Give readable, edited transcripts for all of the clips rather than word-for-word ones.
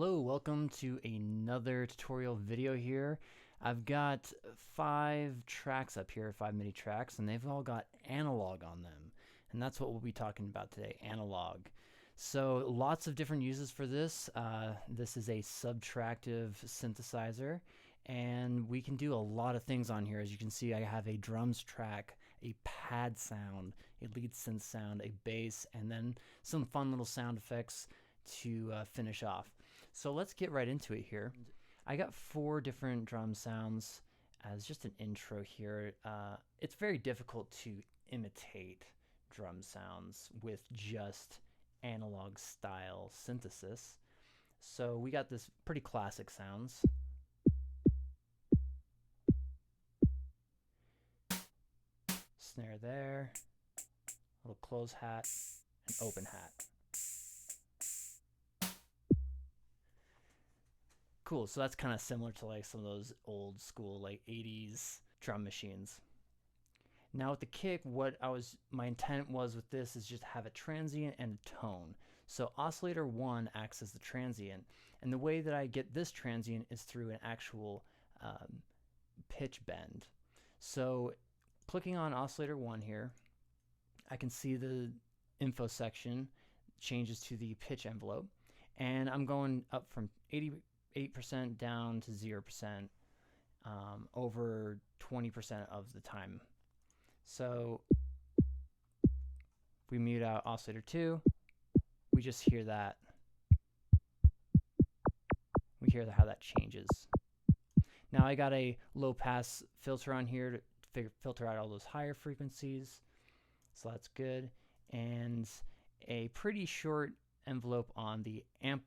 Hello, welcome to another tutorial video here. I've got 5 tracks up here, 5 MIDI tracks, and they've all got analog on them. And that's what we'll be talking about today, analog. So lots of different uses for this. This is a subtractive synthesizer, and we can do a lot of things on here. As you can see, I have a drums track, a pad sound, a lead synth sound, a bass, and then some fun little sound effects to finish off. So let's get right into it here. I got 4 different drum sounds as just an intro here. It's very difficult to imitate drum sounds with just analog style synthesis. So we got this pretty classic sounds. Snare there, little close hat, and open hat. Cool, so that's kind of similar to like some of those old school like 80s drum machines. Now with the kick, my intent was with this is just have a transient and a tone. So oscillator 1 acts as the transient, and the way that I get this transient is through an actual pitch bend. So clicking on oscillator 1 here, I can see the info section changes to the pitch envelope, and I'm going up from 8% down to 0% over 20% of the time. So if we mute out oscillator 2, we just hear that. We hear how that changes. Now I got a low pass filter on here to filter out all those higher frequencies, so that's good, and a pretty short envelope on the amp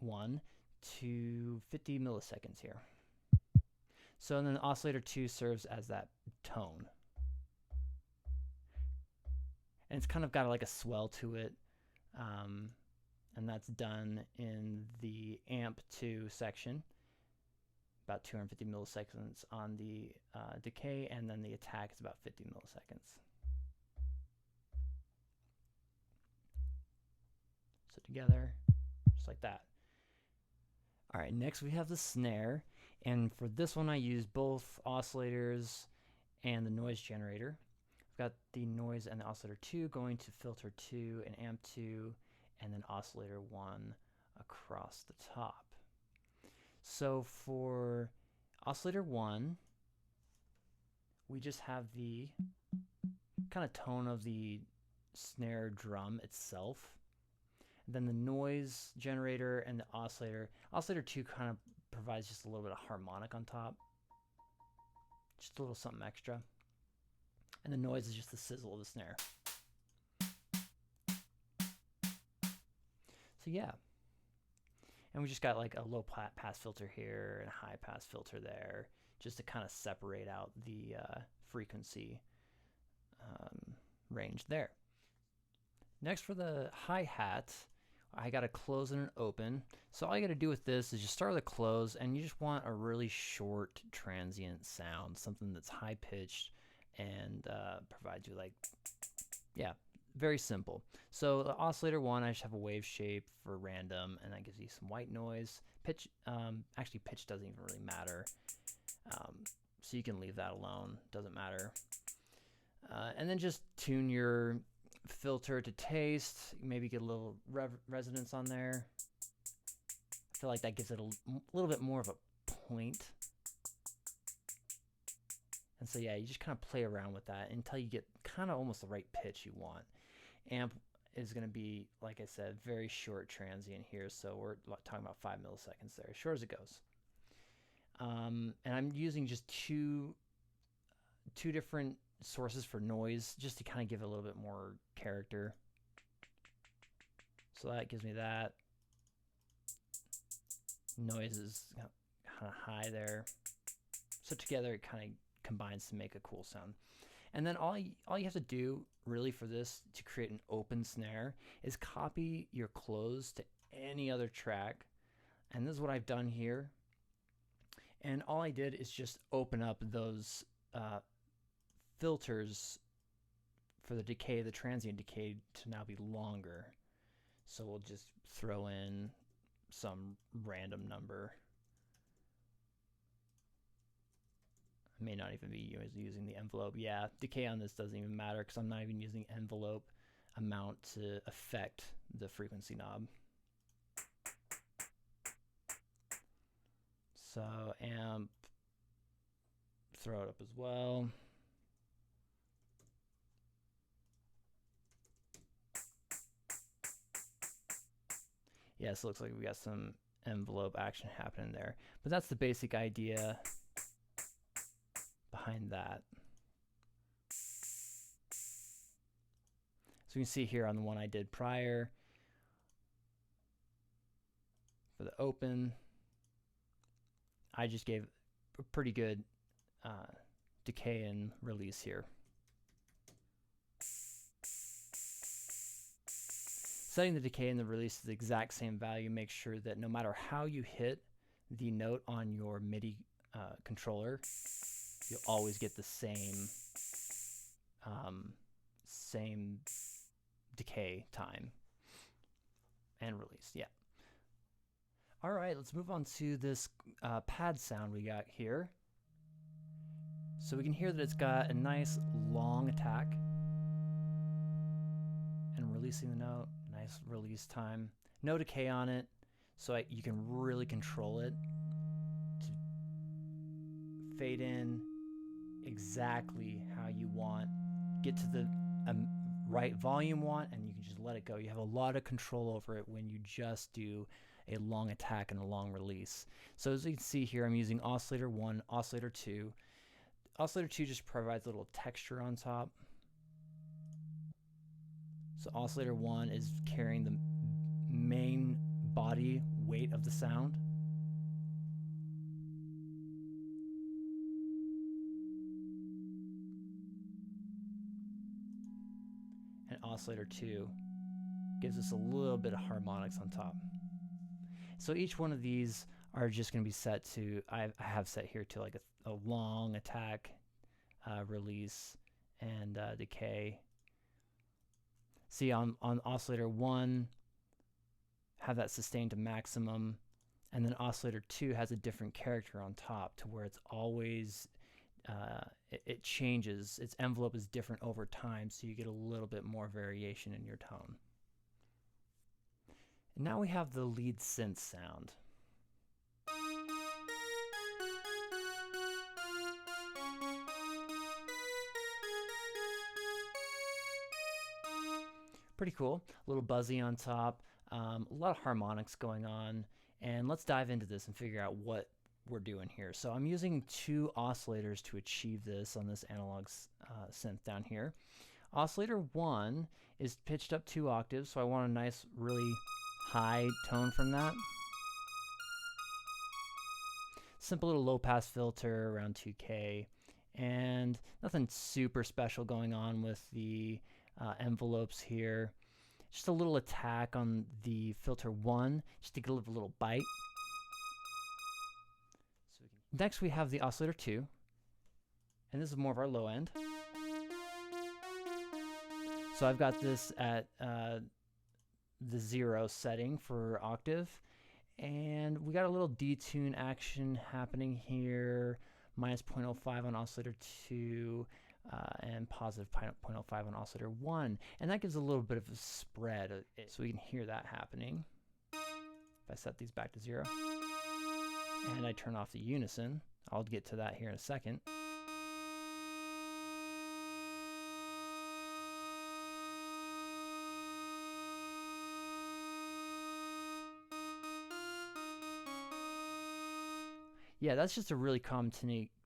1 to 50 milliseconds here. So then the oscillator 2 serves as that tone. And it's kind of got like a swell to it. And that's done in the amp 2 section, about 250 milliseconds on the decay, and then the attack is about 50 milliseconds. So together, just like that. All right, next we have the snare, and for this one I use both oscillators and the noise generator. I've got the noise and the oscillator 2 going to filter 2 and amp 2, and then oscillator 1 across the top. So for oscillator 1, we just have the kind of tone of the snare drum itself. Then the noise generator and the oscillator 2 kind of provides just a little bit of harmonic on top, just a little something extra, and the noise is just the sizzle of the snare. So yeah, and we just got like a low pass filter here and a high pass filter there, just to kind of separate out the frequency range there. Next, for the hi-hat, I got a close and an open. So all you got to do with this is just start with a close, and you just want a really short transient sound, something that's high pitched and provides you like, yeah, very simple. So the oscillator 1, I just have a wave shape for random, and that gives you some white noise. Pitch, actually pitch doesn't even really matter. So you can leave that alone, doesn't matter. And then just tune your filter to taste, maybe get a little resonance on there. I feel like that gives it a little bit more of a point. And so yeah, you just kind of play around with that until you get kind of almost the right pitch you want. Amp is going to be, like I said, very short transient here, so we're talking about 5 milliseconds there, as short as it goes. And I'm using just two different sources for noise just to kind of give it a little bit more character. So that gives me that. Noise is kind of high there. So together it kind of combines to make a cool sound. And then all you have to do really for this to create an open snare is copy your close to any other track. And this is what I've done here. And all I did is just open up those filters for the decay, the transient decay, to now be longer. So we'll just throw in some random number. I may not even be using the envelope. Yeah, decay on this doesn't even matter because I'm not even using envelope amount to affect the frequency knob. So amp, throw it up as well. Yes, looks like we got some envelope action happening there. But that's the basic idea behind that. So you can see here on the one I did prior, for the open, I just gave a pretty good decay and release here. Setting the decay and the release to the exact same value makes sure that no matter how you hit the note on your MIDI controller, you'll always get the same decay time and release. Yeah. All right, let's move on to this pad sound we got here. So we can hear that it's got a nice long attack and releasing the note, nice release time. No decay on it, so you can really control it to fade in exactly how you want, get to the right volume want, and you can just let it go. You have a lot of control over it when you just do a long attack and a long release. So as you can see here, I'm using oscillator 1, oscillator 2. Oscillator 2 just provides a little texture on top. So oscillator 1 is carrying the main body weight of the sound. And oscillator 2 gives us a little bit of harmonics on top. So each one of these are just going to be set to, I have set here to like a long attack, release, and decay. See on oscillator 1, have that sustained to maximum, and then oscillator 2 has a different character on top to where it's always, it changes, its envelope is different over time, so you get a little bit more variation in your tone. And now we have the lead synth sound. Pretty cool, a little buzzy on top, a lot of harmonics going on, and let's dive into this and figure out what we're doing here. So I'm using 2 oscillators to achieve this on this analog synth down here. Oscillator 1 is pitched up 2 octaves, so I want a nice, really high tone from that. Simple little low-pass filter around 2K, and nothing super special going on with the envelopes here. Just a little attack on the filter 1, just to give a little bite. Next we have the oscillator 2, and this is more of our low end. So I've got this at the 0 setting for octave, and we got a little detune action happening here, minus 0.05 on oscillator 2, and positive 0.05 on oscillator 1, and that gives a little bit of a spread, so we can hear that happening. If I set these back to 0, and I turn off the unison, I'll get to that here in a second. Yeah, that's just a really common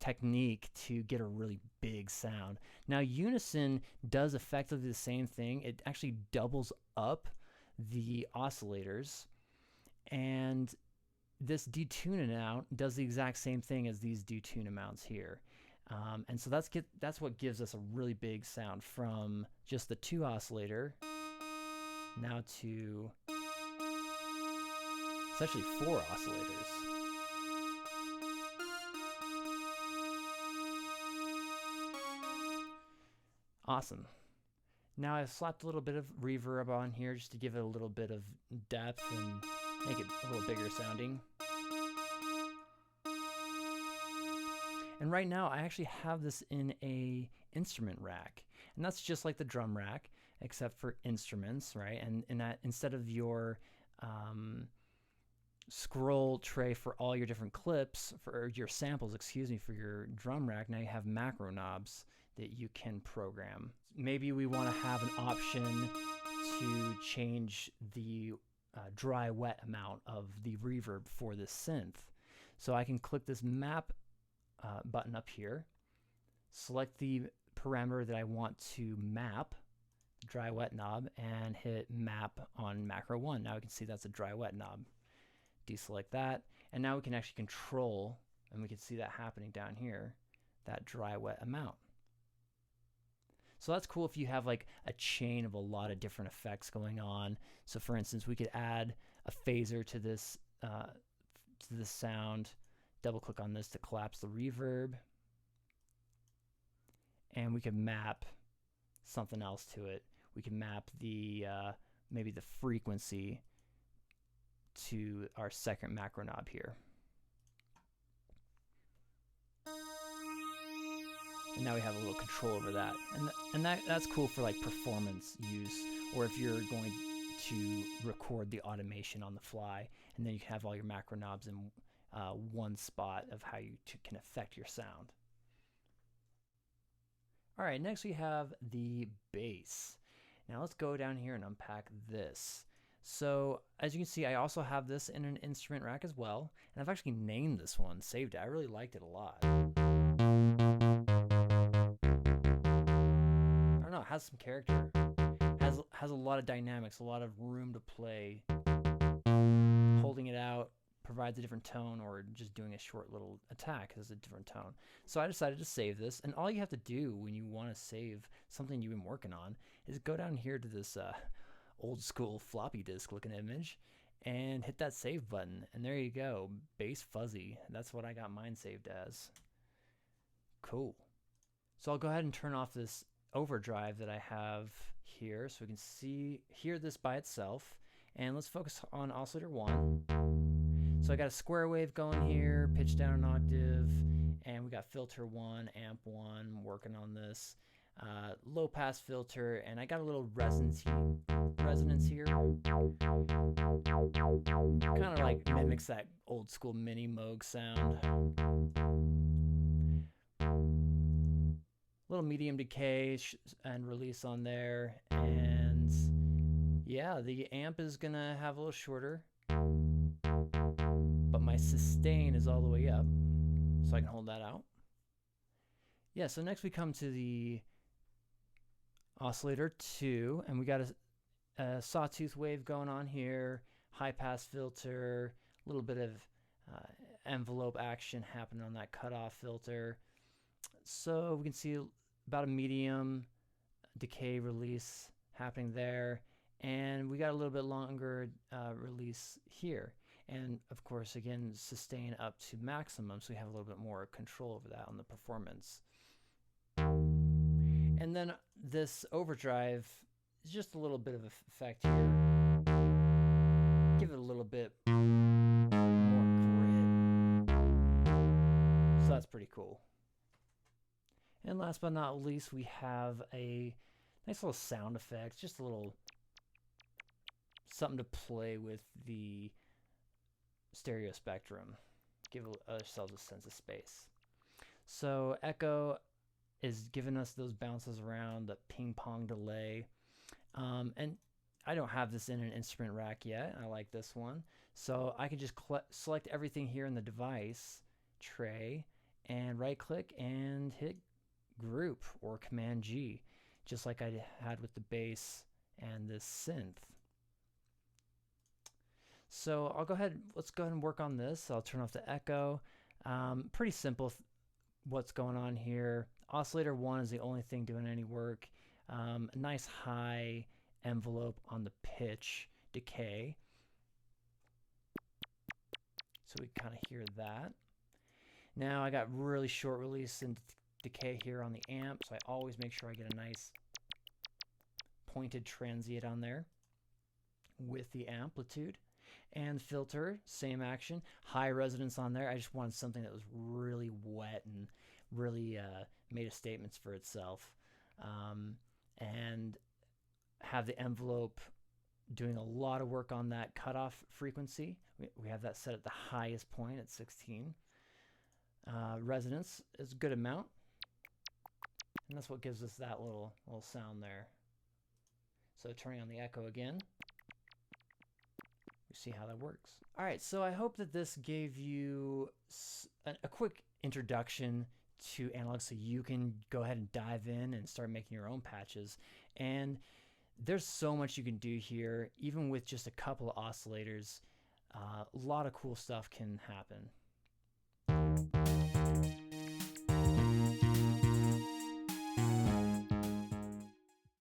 technique to get a really big sound. Now, unison does effectively the same thing. It actually doubles up the oscillators, and this detune amount does the exact same thing as these detune amounts here. And so that's what gives us a really big sound from just the 2 oscillator now to essentially 4 oscillators. Awesome. Now I've slapped a little bit of reverb on here just to give it a little bit of depth and make it a little bigger sounding. And right now I actually have this in a instrument rack, and that's just like the drum rack except for instruments, right? And that instead of your scroll tray for all your different clips, for your samples, excuse me, for your drum rack, now you have macro knobs that you can program. Maybe we want to have an option to change the dry wet amount of the reverb for this synth. So I can click this map button up here, select the parameter that I want to map, dry wet knob, and hit map on macro 1. Now we can see that's a dry wet knob. Deselect that, and now we can actually control, and we can see that happening down here, that dry wet amount. So that's cool if you have like a chain of a lot of different effects going on. So for instance, we could add a phaser to this sound, double click on this to collapse the reverb, and we can map something else to it. We can map the maybe the frequency to our second macro knob here. And now we have a little control over that. And that's cool for like performance use, or if you're going to record the automation on the fly, and then you can have all your macro knobs in one spot of how you can affect your sound. All right, next we have the bass. Now let's go down here and unpack this. So as you can see, I also have this in an instrument rack as well, and I've actually named this one, saved it. I really liked it a lot. I don't know, it has some character. Has a lot of dynamics, a lot of room to play. Holding it out provides a different tone, or just doing a short little attack is a different tone. So I decided to save this, and all you have to do when you want to save something you've been working on is go down here to this old school floppy disk looking image and hit that save button, and there you go, Bass Fuzzy. That's what I got mine saved as. Cool. So I'll go ahead and turn off this overdrive that I have here so we can hear this by itself, and let's focus on oscillator 1. So I got a square wave going here, pitch down an octave, and we got filter 1, amp 1, working on this. Low pass filter, and I got a little resonance here. Kind of like mimics that old school mini Moog sound. Little medium decay and release on there, and yeah, the amp is gonna have a little shorter, but my sustain is all the way up, so I can hold that out. Yeah, so next we come to the oscillator 2, and we got a sawtooth wave going on here, high pass filter, a little bit of envelope action happening on that cutoff filter. So we can see about a medium decay release happening there, and we got a little bit longer release here, and of course again sustain up to maximum, so we have a little bit more control over that on the performance. And then this overdrive is just a little bit of effect here. Give it a little bit more grit. So that's pretty cool. And last but not least, we have a nice little sound effect, just a little something to play with the stereo spectrum. Give ourselves a sense of space. So echo is giving us those bounces around, the ping pong delay. And I don't have this in an instrument rack yet. I like this one. So I can just select everything here in the device tray and right click and hit group or Command G, just like I had with the bass and this synth. So let's go ahead and work on this. I'll turn off the echo. Pretty simple what's going on here. Oscillator 1 is the only thing doing any work. A nice high envelope on the pitch decay. So we kind of hear that. Now I got really short release and decay here on the amp, so I always make sure I get a nice pointed transient on there with the amplitude. And filter, same action. High resonance on there. I just wanted something that was really wet and really made a statement for itself. And have the envelope doing a lot of work on that cutoff frequency. We have that set at the highest point at 16. Resonance is a good amount. And that's what gives us that little sound there. So turning on the echo again. See how that works. All right, so I hope that this gave you a quick introduction to analog so you can go ahead and dive in and start making your own patches. And there's so much you can do here, even with just a couple of oscillators. A lot of cool stuff can happen.